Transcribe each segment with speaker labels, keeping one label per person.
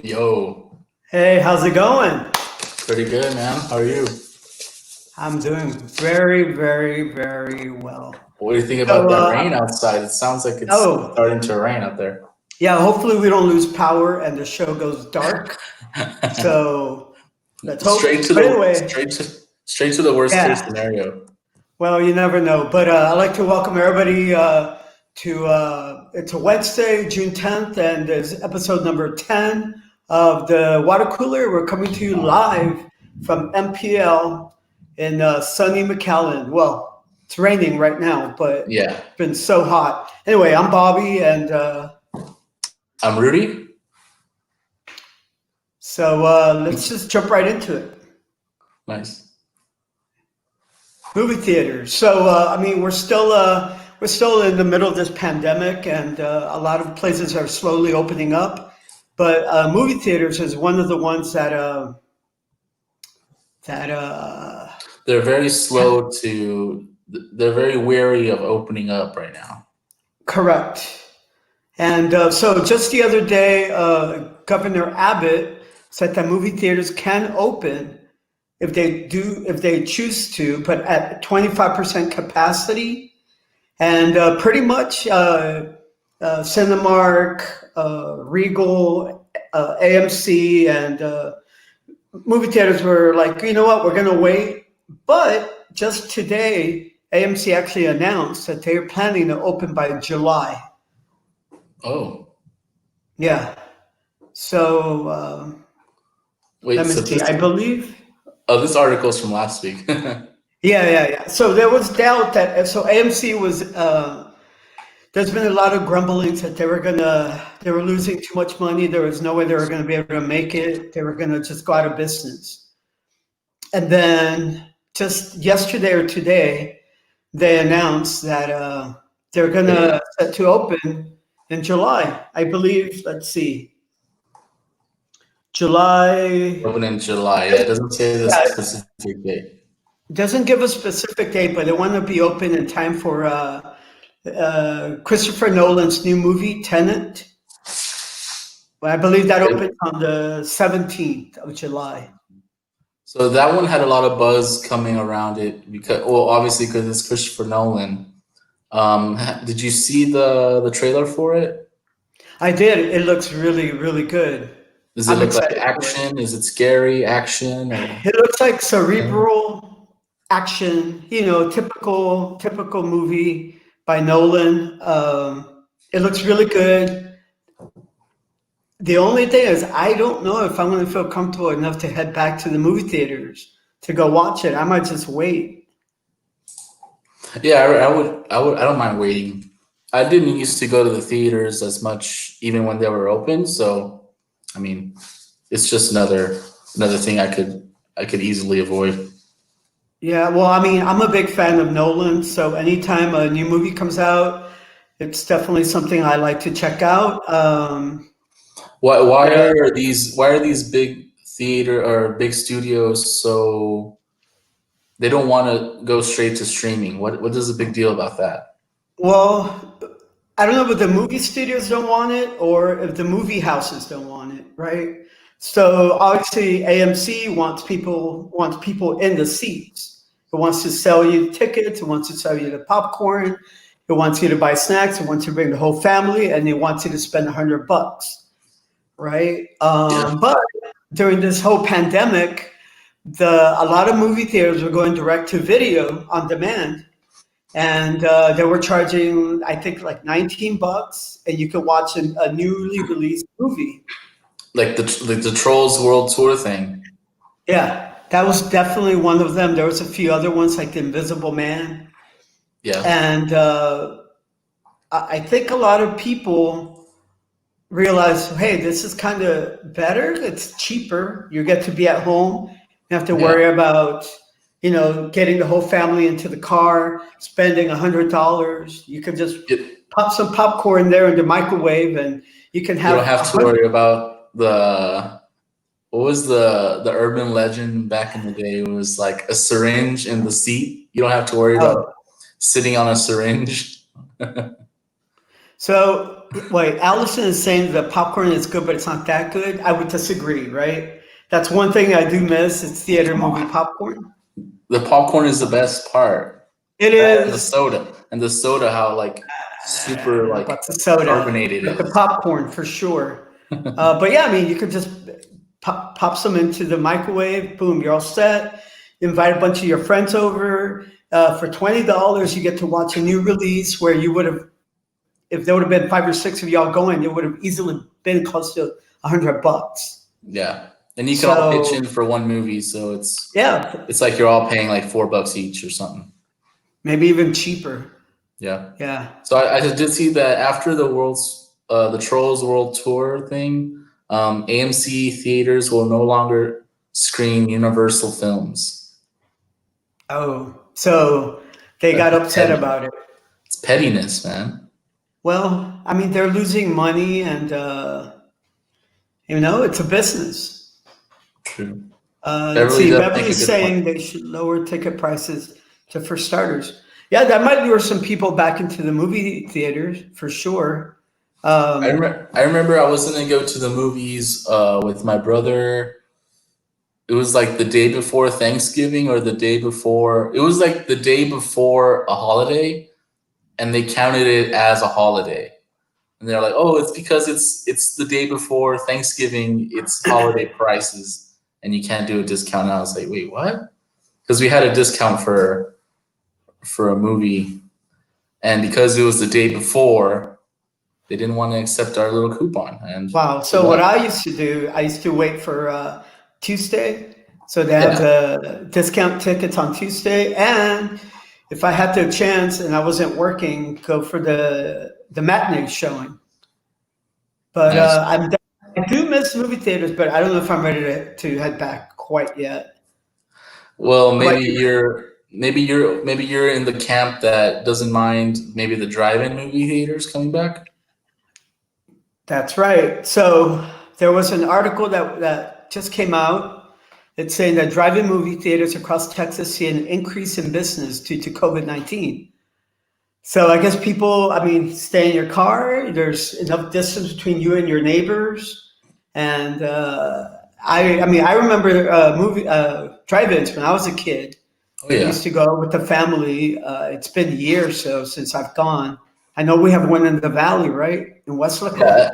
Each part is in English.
Speaker 1: Yo,
Speaker 2: Hey, how's it going?
Speaker 1: pretty good, man. How are you?
Speaker 2: I'm doing very, very, very well.
Speaker 1: What do you think about
Speaker 2: So,
Speaker 1: that rain outside? It sounds like it's
Speaker 2: oh,
Speaker 1: starting to rain out there.
Speaker 2: yeah, hopefully we don't lose power and the show goes dark. So let's
Speaker 1: straight
Speaker 2: hope.
Speaker 1: to
Speaker 2: But
Speaker 1: the
Speaker 2: anyway,
Speaker 1: straight to the worst case
Speaker 2: yeah,
Speaker 1: scenario.
Speaker 2: well, you never know. But I'd like to welcome everybody to it's a Wednesday, June 10th, and it's episode number 10 of the Water Cooler. We're coming to you live from MPL in sunny McAllen. Well, it's raining right now, but
Speaker 1: Yeah,
Speaker 2: it's been so hot. Anyway, I'm Bobby, and
Speaker 1: I'm Rudy.
Speaker 2: so let's just jump right into it.
Speaker 1: Nice.
Speaker 2: Movie theaters. So I mean, we're still in the middle of this pandemic, and a lot of places are slowly opening up. But movie theaters is one of the ones that
Speaker 1: They're very slow to. They're very wary of opening up right now.
Speaker 2: correct. And so just the other day, Governor Abbott said that movie theaters can open if they choose to, but at 25% capacity. And pretty much Cinemark, Regal, AMC, and movie theaters were like, you know what, we're going to wait. But just today, AMC actually announced that they're planning to open by July.
Speaker 1: Oh,
Speaker 2: Yeah. So
Speaker 1: wait.
Speaker 2: let me
Speaker 1: So
Speaker 2: see. I believe.
Speaker 1: this article's from last week.
Speaker 2: Yeah. So there was doubt that. So AMC was. There's been a lot of grumblings that they were losing too much money. There was no way they were going to be able to make it. They were going to just go out of business. And then just yesterday or today, they announced that they're going to set to open in July. I believe. Let's see, July.
Speaker 1: Open in July. Yeah, it doesn't say the
Speaker 2: Yeah,
Speaker 1: specific date.
Speaker 2: it doesn't give a specific date, but they want to be open in time for Christopher Nolan's new movie, Tenet. Well, I believe that opened on the 17th of July.
Speaker 1: So that one had a lot of buzz coming around it because, well, obviously because it's Christopher Nolan. Did you see the trailer for it?
Speaker 2: I did. It looks really, really good.
Speaker 1: Does it
Speaker 2: I'm
Speaker 1: look like
Speaker 2: excited for it.
Speaker 1: action? Is it scary action or?
Speaker 2: It looks like cerebral action, typical movie by Nolan. It looks really good. The only thing is, I don't know if I'm going to feel comfortable enough to head back to the movie theaters to go watch it. I might just wait.
Speaker 1: Yeah, I don't mind waiting. I didn't used to go to the theaters as much, even when they were open. So, I mean, it's just another thing I could easily avoid.
Speaker 2: Yeah, well, I mean, I'm a big fan of Nolan, so anytime a new movie comes out, it's definitely something I like to check out.
Speaker 1: Why
Speaker 2: But
Speaker 1: are these big theater or big studios so they don't want to go straight to streaming? What is the big deal about that?
Speaker 2: well, I don't know if the movie studios don't want it or if the movie houses don't want it, right? So obviously AMC wants people in the seats. It wants to sell you tickets, it wants to sell you the popcorn, it wants you to buy snacks, it wants you to bring the whole family, and it wants you to spend $100, right?
Speaker 1: Yeah.
Speaker 2: But during this whole pandemic, a lot of movie theaters were going direct to video on demand, and they were charging, I think, like $19, and you could watch a newly released movie.
Speaker 1: Like the Trolls World Tour thing.
Speaker 2: Yeah, that was definitely one of them. There was a few other ones like The Invisible Man,
Speaker 1: Yeah.
Speaker 2: and I think a lot of people realize, hey, this is kind of better. It's cheaper. You get to be at home. You have to
Speaker 1: Yeah.
Speaker 2: worry about, getting the whole family into the car, spending $100. You can just
Speaker 1: You,
Speaker 2: pop some popcorn there in the microwave, and you can
Speaker 1: you don't
Speaker 2: have a
Speaker 1: have to
Speaker 2: hundred.
Speaker 1: worry about the what was the urban legend back in the day? It was like a syringe in the seat. You don't have to worry about
Speaker 2: Oh,
Speaker 1: sitting on a syringe.
Speaker 2: So wait, Allison is saying the popcorn is good, but it's not that good. I would disagree, right? That's one thing I do miss. It's theater
Speaker 1: Come
Speaker 2: movie
Speaker 1: on.
Speaker 2: popcorn.
Speaker 1: The popcorn is the best part.
Speaker 2: It
Speaker 1: And the
Speaker 2: is.
Speaker 1: soda. And the soda, how like
Speaker 2: I
Speaker 1: super
Speaker 2: don't know
Speaker 1: like
Speaker 2: about the soda,
Speaker 1: carbonated
Speaker 2: but
Speaker 1: it
Speaker 2: the
Speaker 1: is.
Speaker 2: popcorn for sure. But yeah, I mean, you could just pop some into the microwave. Boom, you're all set. Invite a bunch of your friends over. For $20, you get to watch a new release where you would have, if there would have been 5 or 6 of y'all going, it would have easily been close to $100.
Speaker 1: Yeah. And you can all pitch
Speaker 2: So
Speaker 1: in for one movie, so
Speaker 2: yeah,
Speaker 1: it's like you're all paying like $4 each or something.
Speaker 2: maybe even cheaper.
Speaker 1: Yeah.
Speaker 2: Yeah.
Speaker 1: So I did see that after the Trolls World Tour thing, AMC theaters will no longer screen Universal films.
Speaker 2: Oh, so they got
Speaker 1: That's
Speaker 2: upset
Speaker 1: petty.
Speaker 2: about it.
Speaker 1: It's pettiness, man.
Speaker 2: Well, I mean, they're losing money, and it's a business.
Speaker 1: True.
Speaker 2: Let's
Speaker 1: Beverly
Speaker 2: see.
Speaker 1: does make a
Speaker 2: Beverly's
Speaker 1: good point.
Speaker 2: saying they should lower ticket prices for starters. Yeah, that might lure some people back into the movie theaters for sure.
Speaker 1: I remember I was gonna go to the movies with my brother. It was like the day before Thanksgiving or the day before. It was like the day before a holiday, and they counted it as a holiday. And they're like, "Oh, it's because it's the day before Thanksgiving. It's holiday prices, and you can't do a discount." And I was like, "Wait, what?" Because we had a discount for a movie, and because it was the day before, they didn't want to accept our little coupon. And
Speaker 2: Wow. So what I used to do, I used to wait for Tuesday. So they have the discount tickets on Tuesday, and if I had the chance and I wasn't working, go for the matinee showing. But
Speaker 1: nice.
Speaker 2: I do miss movie theaters, but I don't know if I'm ready to head back quite yet.
Speaker 1: Well,
Speaker 2: But
Speaker 1: maybe you're in the camp that doesn't mind maybe the drive-in movie theaters coming back.
Speaker 2: that's right. So there was an article that just came out. It's saying that drive-in movie theaters across Texas see an increase in business due to COVID-19. So I guess people, I mean, stay in your car. There's enough distance between you and your neighbors, and I mean, I remember movie drive-ins when I was a kid.
Speaker 1: Oh
Speaker 2: I
Speaker 1: yeah,
Speaker 2: used to go with the family. It's been years so since I've gone. I know we have one in the valley, right, in Westlaco,
Speaker 1: yeah.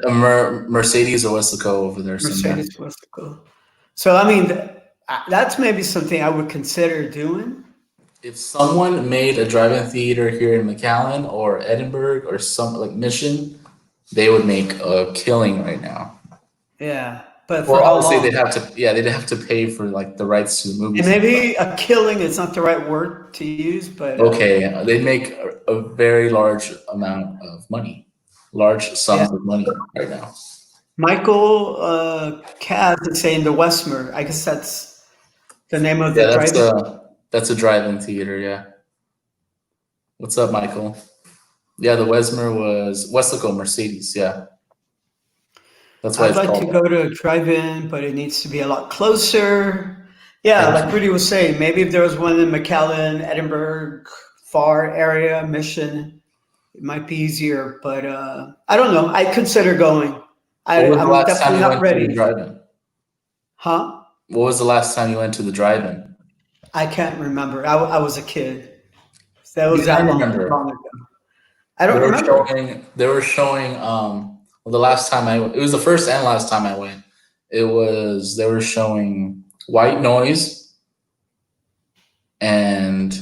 Speaker 1: Mercedes or Wesco over there somewhere.
Speaker 2: Mercedes Westlaco. So I mean, that's maybe something I would consider doing.
Speaker 1: If someone made a drive-in theater here in McAllen or Edinburgh or some like Mission, they would make a killing right now.
Speaker 2: Yeah, but for
Speaker 1: Well,
Speaker 2: how
Speaker 1: obviously
Speaker 2: long?
Speaker 1: they'd have to pay for like the rights to the
Speaker 2: And
Speaker 1: movies.
Speaker 2: maybe a killing is not the right word to use, but
Speaker 1: Okay, they'd make a very large amount of money, large
Speaker 2: yeah.
Speaker 1: sums of money right now.
Speaker 2: Michael Kaz is saying the Westmer. I guess that's the name of the
Speaker 1: Yeah,
Speaker 2: drive-in.
Speaker 1: that's a drive-in theater. Yeah. What's up, Michael? Yeah, the Wesmer was Westlaco Mercedes. Yeah, that's why
Speaker 2: I'd
Speaker 1: it's
Speaker 2: like to
Speaker 1: called
Speaker 2: go to a drive-in, but it needs to be a lot closer. Yeah,
Speaker 1: that.
Speaker 2: like Rudy was saying, maybe if there was one in McAllen, Edinburgh, Far area, Mission, it might be easier. But I don't know. I consider going.
Speaker 1: What was the
Speaker 2: I'm
Speaker 1: last time
Speaker 2: definitely
Speaker 1: you
Speaker 2: not
Speaker 1: went to the
Speaker 2: ready.
Speaker 1: drive-in?
Speaker 2: Huh?
Speaker 1: What was the last time you went to the drive-in?
Speaker 2: I can't remember. I was a kid. That
Speaker 1: You
Speaker 2: was that
Speaker 1: can
Speaker 2: long
Speaker 1: remember.
Speaker 2: ago. I don't remember.
Speaker 1: They were showing well, the last time it was the first and last time I went. They were showing White Noise, and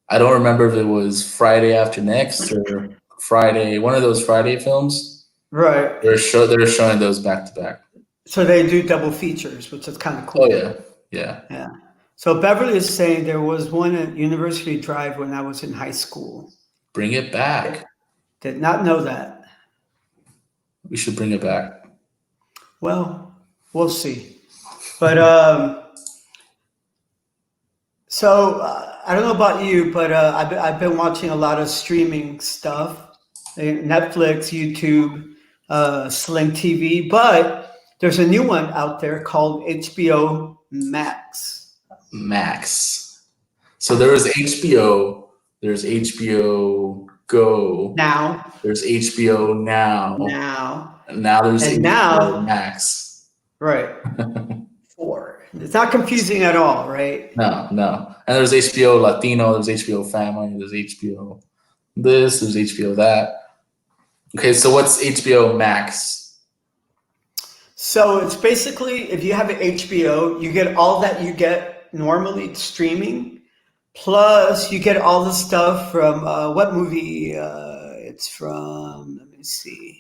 Speaker 1: I don't remember if it was Friday After Next or Friday, one of those Friday films.
Speaker 2: Right.
Speaker 1: They were showing those back to back.
Speaker 2: So they do double features, which is kind of
Speaker 1: Oh
Speaker 2: cool.
Speaker 1: yeah.
Speaker 2: Yeah. So Beverly is saying there was one at University Drive when I was in high school.
Speaker 1: Bring it back.
Speaker 2: Did not know that.
Speaker 1: We should bring it back.
Speaker 2: Well, we'll see. But so I don't know about you, but I've been watching a lot of streaming stuff, Netflix, YouTube, Sling TV. But there's a new one out there called HBO Max.
Speaker 1: Max. So there was HBO. There's HBO Go.
Speaker 2: Now,
Speaker 1: There's HBO Now. Now there's
Speaker 2: and
Speaker 1: HBO
Speaker 2: now,
Speaker 1: Max.
Speaker 2: right, 4. It's not confusing at all, right?
Speaker 1: No. And there's HBO Latino, there's HBO Family, there's HBO this, there's HBO that. Okay, so what's HBO Max?
Speaker 2: So it's basically, if you have an HBO, you get all that you get normally streaming, plus you get all the stuff from what movie? It's from, let me see.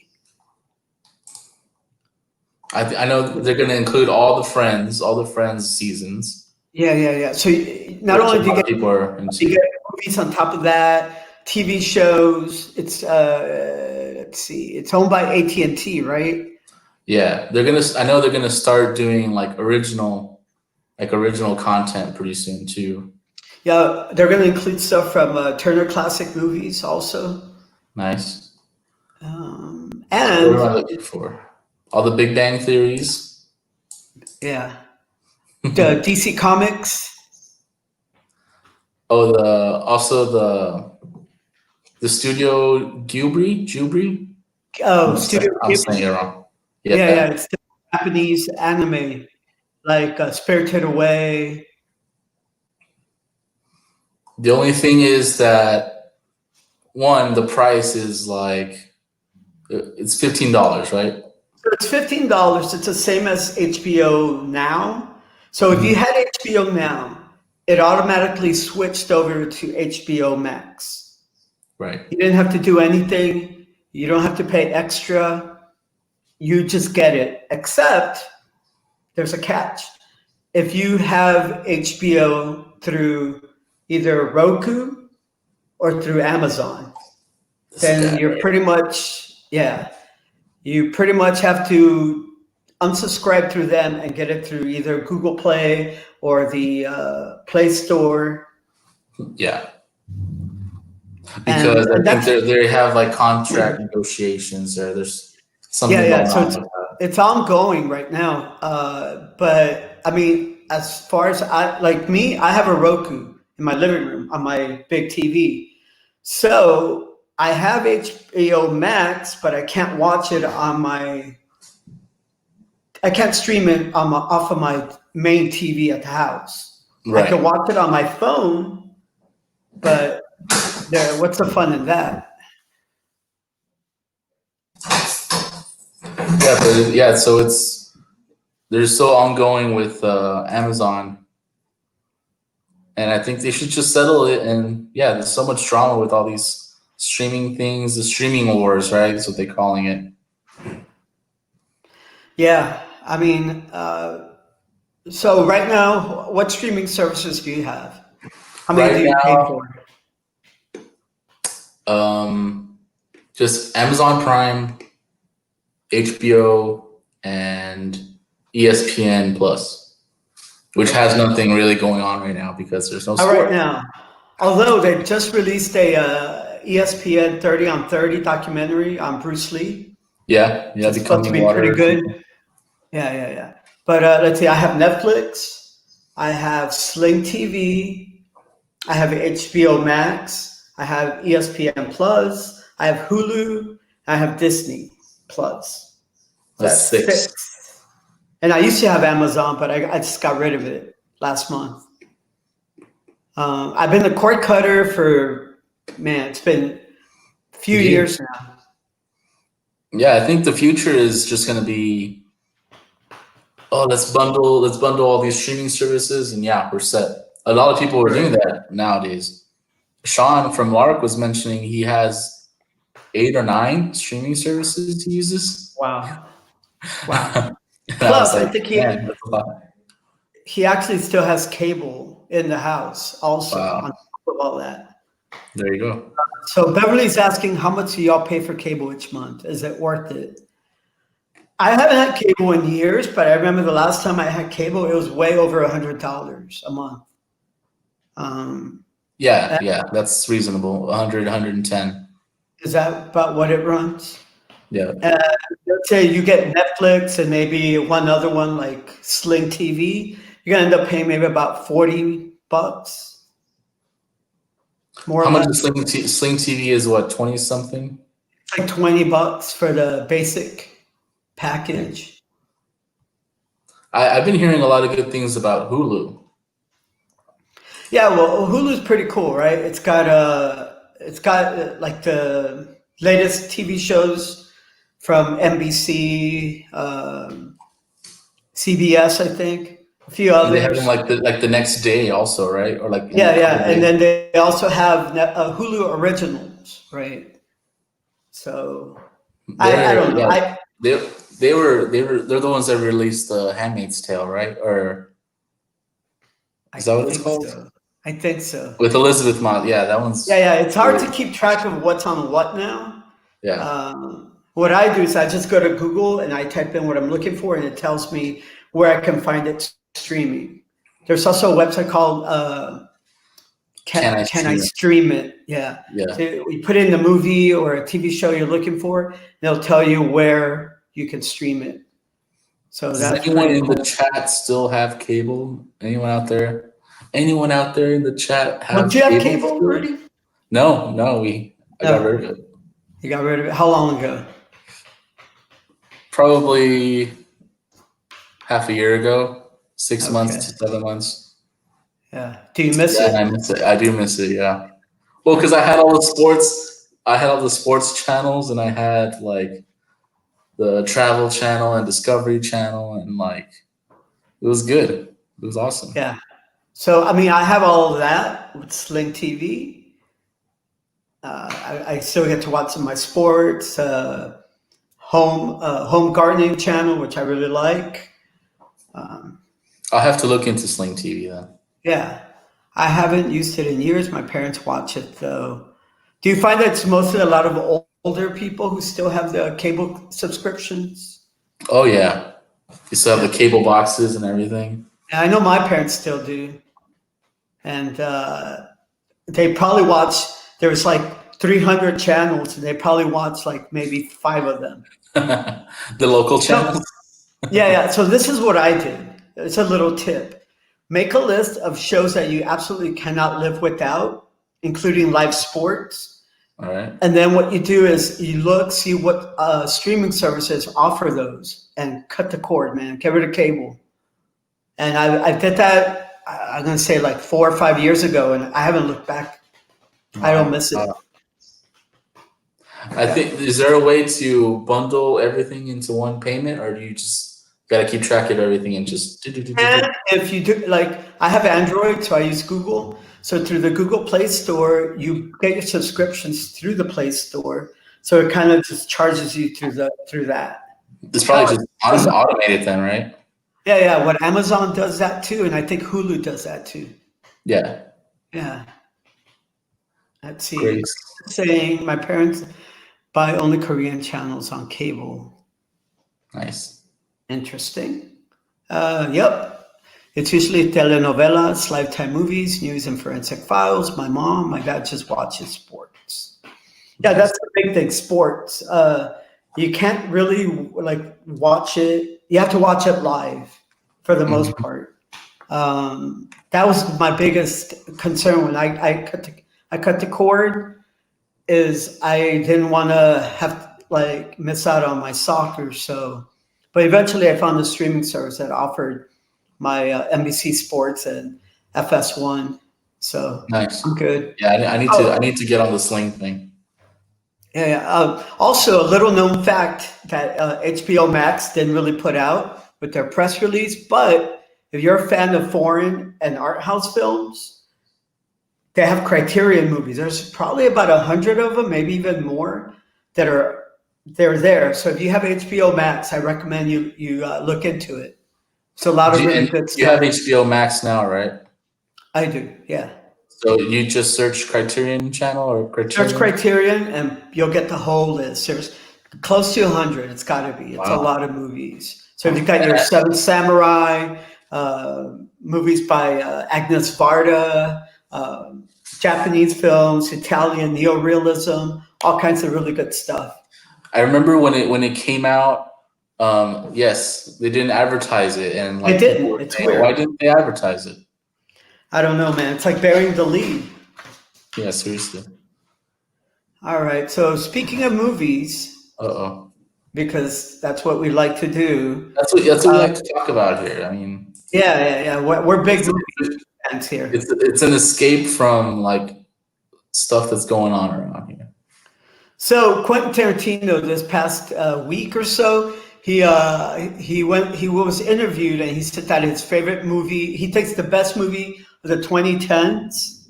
Speaker 1: I know they're going to include all the Friends seasons.
Speaker 2: Yeah. So not only do you get movies on top of that, TV shows. It's let's see, it's owned by AT&T, right?
Speaker 1: Yeah, I know they're gonna start doing like original content pretty soon too.
Speaker 2: Yeah, they're gonna include stuff from Turner Classic Movies also.
Speaker 1: Nice.
Speaker 2: And
Speaker 1: what am I looking for? All the Big Bang Theories.
Speaker 2: Yeah. The DC Comics.
Speaker 1: Oh, the Studio Ghibli.
Speaker 2: Oh, Studio
Speaker 1: I'm
Speaker 2: Ghibli.
Speaker 1: saying it wrong.
Speaker 2: Yeah. It's the Japanese anime, like Spirited Away.
Speaker 1: The only thing is that the price is like it's $15, right?
Speaker 2: So it's $15. It's the same as HBO Now. So if you had HBO Now, it automatically switched over to HBO Max.
Speaker 1: Right.
Speaker 2: You didn't have to do anything. You don't have to pay extra. You just get it. Except there's a catch. If you have HBO through either Roku or through Amazon, then you're pretty much, you pretty much have to unsubscribe through them and get it through either Google Play or the Play Store.
Speaker 1: Yeah. Because I think they have like contract negotiations or there's something going on with that.
Speaker 2: It's ongoing right now. But I mean, as far as I have a Roku in my living room on my big TV. So I have HBO Max, but I can't watch it I can't stream it off of my main TV at the house. Right. I can watch it on my phone, but what's the fun in that?
Speaker 1: So they're still ongoing with Amazon, and I think they should just settle it. And there's so much drama with all these streaming things, the streaming wars, right? That's what they're calling it.
Speaker 2: Yeah, I mean, so right now, what streaming services do you have? How many do you pay
Speaker 1: for? Just Amazon Prime, HBO, and ESPN Plus, which has nothing really going on right now because there's no sport.
Speaker 2: Right now, although they just released a ESPN 30 on 30 documentary on Bruce Lee.
Speaker 1: Yeah,
Speaker 2: it's supposed to be pretty good. Yeah. But let's see, I have Netflix, I have Sling TV, I have HBO Max, I have ESPN Plus, I have Hulu, I have Disney Plus.
Speaker 1: That's 6.
Speaker 2: And I used to have Amazon, but I just got rid of it last month. I've been a cord cutter for, it's been a few years now.
Speaker 1: Yeah, I think the future is just going to be, let's bundle all these streaming services, and we're set. A lot of people are doing that nowadays. Sean from Lark was mentioning he has 8 or 9 streaming services he uses.
Speaker 2: Wow. Plus, I think he actually still has cable in the house also on top of all that.
Speaker 1: There you go.
Speaker 2: So Beverly's asking, how much do y'all pay for cable each month? Is it worth it? I haven't had cable in years, but I remember the last time I had cable, it was way over $100 a month.
Speaker 1: That's reasonable. 100, 110.
Speaker 2: Is that about what it runs?
Speaker 1: Yeah.
Speaker 2: Let's say you get Netflix and maybe one other one like Sling TV. You're gonna end up paying maybe about $40. more
Speaker 1: How
Speaker 2: or
Speaker 1: much
Speaker 2: less.
Speaker 1: is Sling TV is what, 20 something?
Speaker 2: It's like $20 for the basic package.
Speaker 1: I've been hearing a lot of good things about Hulu.
Speaker 2: Yeah, well, Hulu's pretty cool, right? It's got like the latest TV shows from NBC, CBS, I think, a few
Speaker 1: And they have them
Speaker 2: others.
Speaker 1: like the next day also, right? Or like in a
Speaker 2: Yeah,
Speaker 1: couple
Speaker 2: yeah,
Speaker 1: of
Speaker 2: and
Speaker 1: days.
Speaker 2: then they also have Hulu originals, right? So I
Speaker 1: They're
Speaker 2: don't know.
Speaker 1: yeah, they they're the ones that released the Handmaid's Tale, right? Or
Speaker 2: I
Speaker 1: is that what it's
Speaker 2: think
Speaker 1: called?
Speaker 2: so. I think so.
Speaker 1: With Elizabeth Moss. Yeah, that
Speaker 2: Yeah,
Speaker 1: one's
Speaker 2: yeah. It's hard to
Speaker 1: really
Speaker 2: keep track of what's on what now.
Speaker 1: yeah.
Speaker 2: What I do is I just go to Google and I type in what I'm looking for, and it tells me where I can find it streaming. There's also a website called
Speaker 1: Can I
Speaker 2: Can I
Speaker 1: stream it?
Speaker 2: Stream It? Yeah.
Speaker 1: Yeah.
Speaker 2: So you put in the movie or a TV show you're looking for, and they'll tell you where you can stream it. So
Speaker 1: Does
Speaker 2: that's
Speaker 1: anyone
Speaker 2: pretty
Speaker 1: in the
Speaker 2: cool.
Speaker 1: chat still have cable? Anyone out there? Anyone out there in the chat
Speaker 2: Well,
Speaker 1: have
Speaker 2: do you have
Speaker 1: cable
Speaker 2: cable,
Speaker 1: still?
Speaker 2: Rudy?
Speaker 1: No, I got
Speaker 2: No,
Speaker 1: rid of it.
Speaker 2: you got rid of it. How long ago?
Speaker 1: Probably half a year ago, 6 months
Speaker 2: Okay.
Speaker 1: to 7 months.
Speaker 2: Yeah. Do you miss
Speaker 1: Yeah, and I
Speaker 2: it?
Speaker 1: miss it. I do miss it. Yeah. Well, because I had all the sports. I had all the sports channels, and I had like the Travel Channel and Discovery Channel, and like it was good. It was awesome.
Speaker 2: Yeah. So, I mean, I have all of that with Sling TV. I still get to watch some of my sports, home gardening channel, which I really like. Um,
Speaker 1: I'll have to look into Sling TV then.
Speaker 2: yeah, I haven't used it in years. My parents watch it though. Do you find that it's mostly a lot of older people who still have the cable subscriptions?
Speaker 1: Oh yeah, you still have
Speaker 2: Yeah,
Speaker 1: the cable boxes and everything.
Speaker 2: and I know my parents still do, and they probably watch. There's like 300 channels, and they probably watch like maybe five of them.
Speaker 1: The local
Speaker 2: So
Speaker 1: channels.
Speaker 2: yeah, yeah. So this is what I did. It's a little tip. Make a list of shows that you absolutely cannot live without, including live sports.
Speaker 1: All right.
Speaker 2: And then what you do is you look, see what streaming services offer those, and cut the cord, man. Get rid of cable. And I did that. I'm gonna say like 4 or 5 years ago, and I haven't looked back. I don't
Speaker 1: Wow.
Speaker 2: miss it.
Speaker 1: I
Speaker 2: Yeah.
Speaker 1: think is there a way to bundle everything into one payment, or do you just gotta keep track of everything and just do?
Speaker 2: And if you do, like, I have Android, so I use Google. So through the Google Play Store, you get your subscriptions through the Play Store. So it kind of just charges you through that.
Speaker 1: It's
Speaker 2: How
Speaker 1: probably just
Speaker 2: Amazon,
Speaker 1: automated then, right?
Speaker 2: yeah, yeah. What Amazon does that too, and I think Hulu does that too.
Speaker 1: Yeah.
Speaker 2: Yeah. Let's see.
Speaker 1: Great.
Speaker 2: Saying my parents buy only Korean channels on cable.
Speaker 1: Nice.
Speaker 2: Interesting. Yep. It's usually telenovelas, lifetime movies, news and forensic files. My dad just watches sports. Yeah,
Speaker 1: Nice.
Speaker 2: that's the big thing. Sports. You can't really like watch it. You have to watch it live for the most
Speaker 1: Mhm.
Speaker 2: part. That was my biggest concern when I cut the cord. Is I didn't want to have like miss out on my soccer. So, but eventually I found a streaming service that offered my NBC Sports and FS1. So
Speaker 1: Nice.
Speaker 2: I'm good.
Speaker 1: Yeah, I
Speaker 2: Oh,
Speaker 1: need to get on the Sling thing.
Speaker 2: yeah. Yeah. Also, a little known fact that HBO Max didn't really put out with their press release, but if you're a fan of foreign and art house films, they have Criterion movies. There's probably about 100 of them, maybe even more, that are they're there. So if you have HBO Max, I recommend you look into it. It's a lot of really
Speaker 1: And
Speaker 2: good
Speaker 1: you have
Speaker 2: stuff.
Speaker 1: HBO Max now, right?
Speaker 2: I do, yeah.
Speaker 1: So you just search Criterion Channel or
Speaker 2: Search
Speaker 1: Criterion?
Speaker 2: Criterion, and you'll get the whole list. There's close to 100. It's got to be. It's a
Speaker 1: Wow.
Speaker 2: lot of movies. So if you've got
Speaker 1: And
Speaker 2: your Seven Samurai, movies by Agnes Varda, Japanese films, Italian neorealism, all kinds of really good stuff.
Speaker 1: I remember when it came out. Yes, they didn't advertise it, and
Speaker 2: They
Speaker 1: like people
Speaker 2: didn't.
Speaker 1: were
Speaker 2: It's
Speaker 1: saying, "Why
Speaker 2: weird.
Speaker 1: didn't they advertise it?"
Speaker 2: I don't know, man. It's like burying the lead.
Speaker 1: Yeah, seriously.
Speaker 2: All right. So speaking of movies,
Speaker 1: Uh-oh.
Speaker 2: because that's what we like to do.
Speaker 1: That's what we
Speaker 2: Uh,
Speaker 1: like to talk about here. I mean,
Speaker 2: yeah. We're big
Speaker 1: it's
Speaker 2: movie fans here.
Speaker 1: it's an escape from like stuff that's going on around here.
Speaker 2: So Quentin Tarantino, this past week or so, he was interviewed and he said that his favorite movie, he thinks the best movie of the 2010s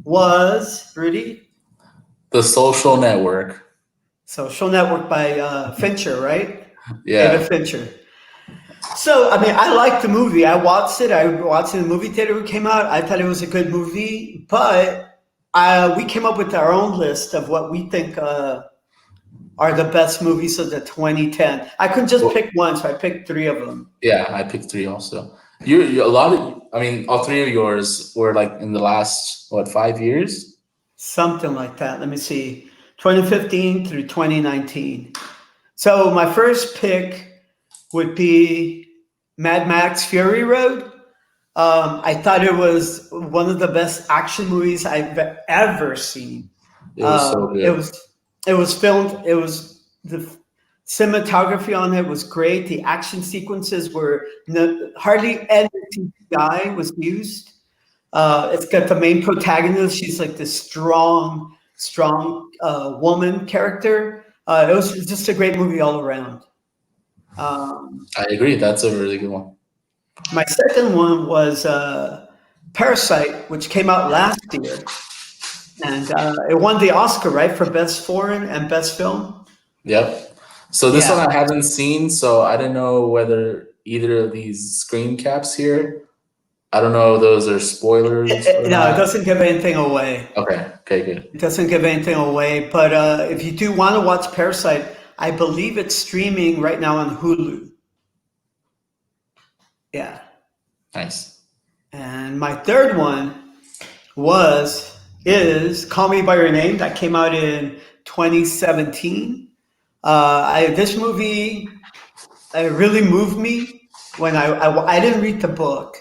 Speaker 2: was Rudy
Speaker 1: The Social Network.
Speaker 2: Social Network by Fincher, right? David
Speaker 1: Yeah.
Speaker 2: Fincher. So, I mean, I liked the movie. I watched it. I watched it in the movie theater when it came out. I thought it was a good movie, but we came up with our own list of what we think are the best movies of the 2010. I couldn't just
Speaker 1: Well,
Speaker 2: pick one, so I picked three of them.
Speaker 1: yeah, I picked three also. You a lot of, I mean, all three of yours were like in the last, what, 5 years?
Speaker 2: Something like that. Let me see. 2015 through 2019. So my first pick would be Mad Max Fury Road. I thought it was one of the best action movies I've ever seen.
Speaker 1: It was so
Speaker 2: It
Speaker 1: good.
Speaker 2: was it was filmed. It was the cinematography on it was great. The action sequences were hardly any CGI was used. It's got the main protagonist. She's like this strong woman character. It was just a great movie all around. Um,
Speaker 1: I agree. That's a really good one.
Speaker 2: my second one was Parasite, which came out last year, and it won the Oscar, right, for best foreign and best film.
Speaker 1: Yep. So this
Speaker 2: Yeah.
Speaker 1: one I haven't seen, so I don't know whether either of these screen caps here, I don't know if those are spoilers or
Speaker 2: No, it
Speaker 1: not.
Speaker 2: doesn't give anything away.
Speaker 1: Okay. Okay, good.
Speaker 2: It doesn't give anything away. But if you do want to watch Parasite, I believe it's streaming right now on Hulu. Yeah.
Speaker 1: Nice.
Speaker 2: And my third one is Call Me by Your Name that came out in 2017. This movie it really moved me when I didn't read the book,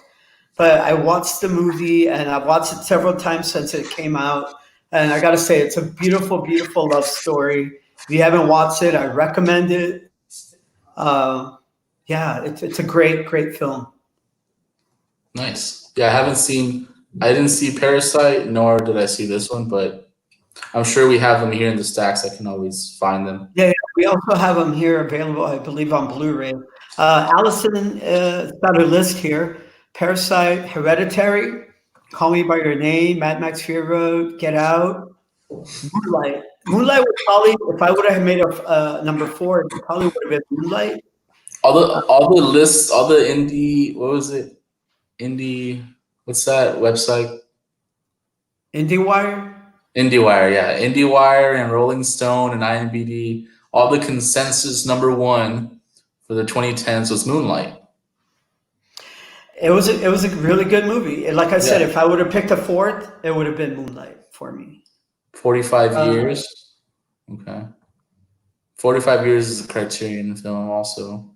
Speaker 2: but I watched the movie and I've watched it several times since it came out. And I got to say, it's a beautiful, beautiful love story. If you haven't watched it, I recommend it. Yeah, it's a great, great film.
Speaker 1: Nice. Yeah, I didn't see Parasite, nor did I see this one, but I'm sure we have them here in the stacks. I can always find them.
Speaker 2: Yeah, we also have them here available, I believe, on Blu-ray. Allison got a list here: Parasite, Hereditary, Call Me by Your Name, Mad Max Fury Road, Get Out, Moonlight. Moonlight would probably, if I would have made a number four, it probably would have been Moonlight.
Speaker 1: All the lists, all the indie, what was it? Indie, what's that website?
Speaker 2: IndieWire.
Speaker 1: IndieWire, yeah. IndieWire and Rolling Stone and IMDb, all the consensus number one for the 2010s was Moonlight.
Speaker 2: It was a really good movie. And like I said,
Speaker 1: Yeah.
Speaker 2: if I would have picked a fourth, it would have been Moonlight for me.
Speaker 1: 45
Speaker 2: Uh,
Speaker 1: years. Okay. 45 years is a Criterion film also.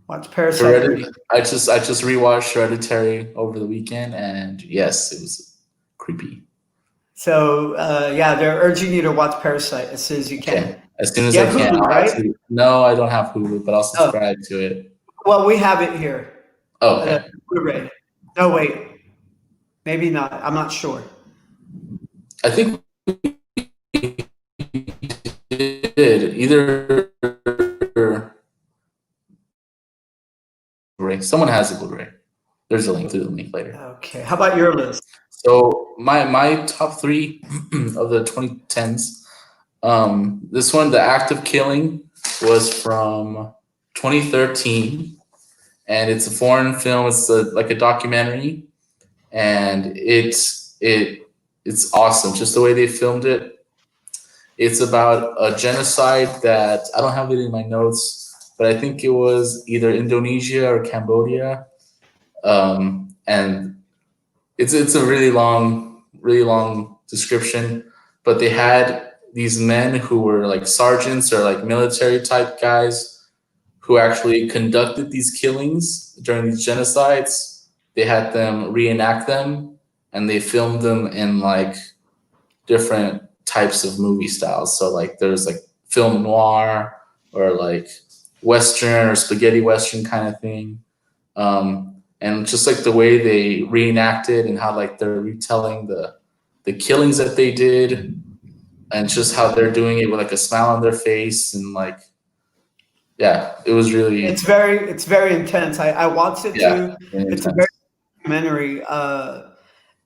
Speaker 2: Watch Parasite.
Speaker 1: I just rewatched Hereditary over the weekend, and yes, it was creepy.
Speaker 2: So yeah, they're urging you to watch Parasite as soon as you can.
Speaker 1: Okay. As soon as
Speaker 2: You
Speaker 1: I
Speaker 2: have
Speaker 1: can,
Speaker 2: Hulu,
Speaker 1: I'll have
Speaker 2: right?
Speaker 1: to. No, I don't have Hulu, but I'll subscribe to it.
Speaker 2: Well, we have it here.
Speaker 1: Oh, okay.
Speaker 2: Blu-ray. No, wait. Maybe not. I'm not sure.
Speaker 1: I think we did either. Someone has a Blu-ray. There's a link to the link later.
Speaker 2: Okay. How about your list?
Speaker 1: So my top three of the 2010s. This one, The Act of Killing, was from 2013, and it's a foreign film. It's like a documentary, and it's awesome. Just the way they filmed it. It's about a genocide that I don't have it in my notes, but I think it was either Indonesia or Cambodia, and it's a really long description. But they had these men who were like sergeants or like military type guys who actually conducted these killings during these genocides. They had them reenact them, and they filmed them in like different types of movie styles. So like there's like film noir or like Western or spaghetti Western kind of thing. And just like the way they reenacted and how like they're retelling the killings that they did, and just how they're doing it with like a smile on their face, and like, yeah, it was really,
Speaker 2: It's very intense. I watched it
Speaker 1: yeah,
Speaker 2: too.
Speaker 1: really
Speaker 2: It's a
Speaker 1: intense.
Speaker 2: very documentary.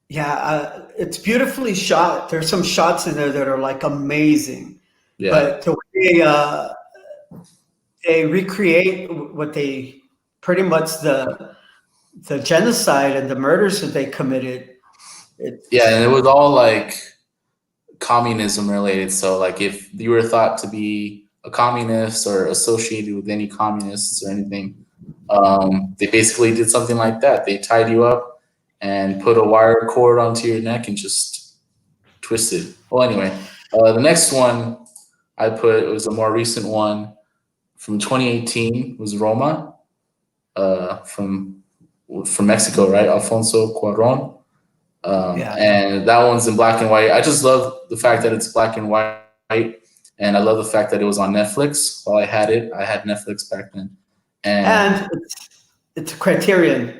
Speaker 2: It's beautifully shot. There's some shots in there that are like amazing,
Speaker 1: Yeah,
Speaker 2: but the way they recreate what they pretty much the genocide and the murders that they committed.
Speaker 1: yeah,
Speaker 2: It's
Speaker 1: and it was all like communism related. So like if you were thought to be a communist or associated with any communists or anything, they basically did something like that. They tied you up and put a wire cord onto your neck and just twisted. Well, anyway, the next one I put, it was a more recent one from 2018, was Roma, from Mexico, right? Alfonso Cuarón.
Speaker 2: yeah.
Speaker 1: And that one's in black and white. I just love the fact that it's black and white, and I love the fact that it was on Netflix. While I had it, I had Netflix back then, and
Speaker 2: And it's a Criterion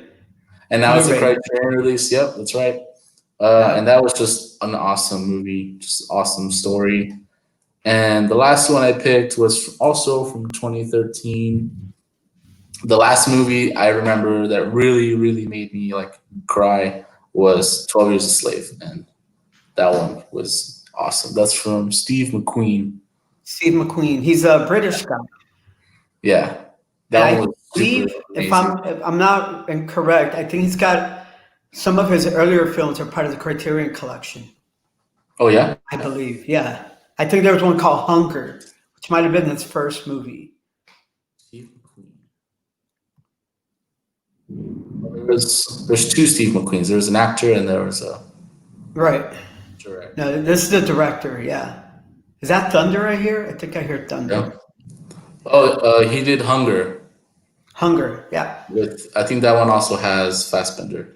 Speaker 1: now it's a
Speaker 2: Blu-ray.
Speaker 1: Criterion release. Yep, that's right. And
Speaker 2: Yeah.
Speaker 1: that was just an awesome movie, just awesome story. And the last one I picked was also from 2013. The last movie I remember that really, really made me like cry was 12 Years a Slave, and that one was awesome. That's from Steve McQueen.
Speaker 2: Steve McQueen. He's a British guy.
Speaker 1: Yeah,
Speaker 2: And
Speaker 1: that one
Speaker 2: I
Speaker 1: was super
Speaker 2: believe,
Speaker 1: amazing.
Speaker 2: if I'm not incorrect, I think he's got some of his earlier films are part of the Criterion collection.
Speaker 1: Oh yeah,
Speaker 2: I believe. Yeah. I think there was one called Hunger, which might have been his first movie.
Speaker 1: Steve McQueen. There's two Steve McQueens. There was an actor and there was a
Speaker 2: Right.
Speaker 1: director.
Speaker 2: No, this is the director. Yeah. Is that Thunder I hear? I think I hear
Speaker 1: Yeah.
Speaker 2: Thunder.
Speaker 1: Oh, he did Hunger
Speaker 2: Hunger. Yeah.
Speaker 1: with. I think that one also has Fassbender.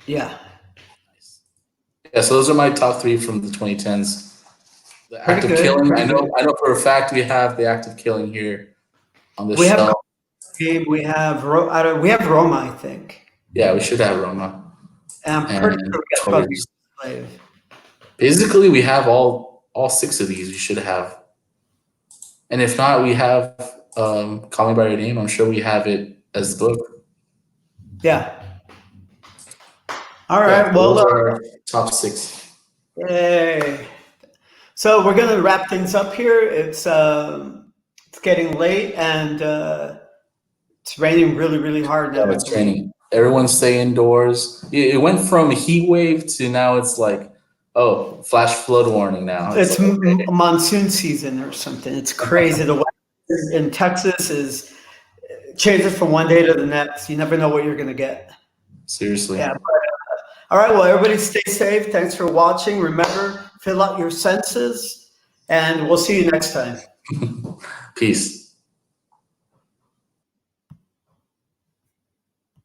Speaker 2: Yeah.
Speaker 1: Yeah, so those are my top three from the 2010s. The
Speaker 2: Pretty
Speaker 1: act of
Speaker 2: good.
Speaker 1: killing.
Speaker 2: Pretty good.
Speaker 1: I know for a fact we have the act of killing here on the
Speaker 2: We have
Speaker 1: show.
Speaker 2: Game. We have Roma, I think.
Speaker 1: Yeah, we should have Roma
Speaker 2: And I'm pretty
Speaker 1: and
Speaker 2: sure we got
Speaker 1: 12
Speaker 2: 12
Speaker 1: Years.
Speaker 2: Years a Slave.
Speaker 1: Basically, we have all six of these. We should have, and if not, we have Call Me by Your Name. I'm sure we have it as the book.
Speaker 2: Yeah. All
Speaker 1: Yeah,
Speaker 2: right.
Speaker 1: those
Speaker 2: Well,
Speaker 1: are our top six.
Speaker 2: yay. So we're gonna wrap things up here. It's getting late and it's raining really, really hard
Speaker 1: Yeah,
Speaker 2: now, I
Speaker 1: it's
Speaker 2: believe.
Speaker 1: raining. Everyone stay indoors. It went from a heat wave to now it's like, oh, flash flood warning now. It's
Speaker 2: It's
Speaker 1: like, okay,
Speaker 2: monsoon season or something. It's crazy. The weather in Texas is changes from one day to the next. You never know what you're gonna get.
Speaker 1: seriously.
Speaker 2: Yeah. All right. Well, everybody stay safe. Thanks for watching. Remember, fill out your senses, and we'll see you next time.
Speaker 1: Peace.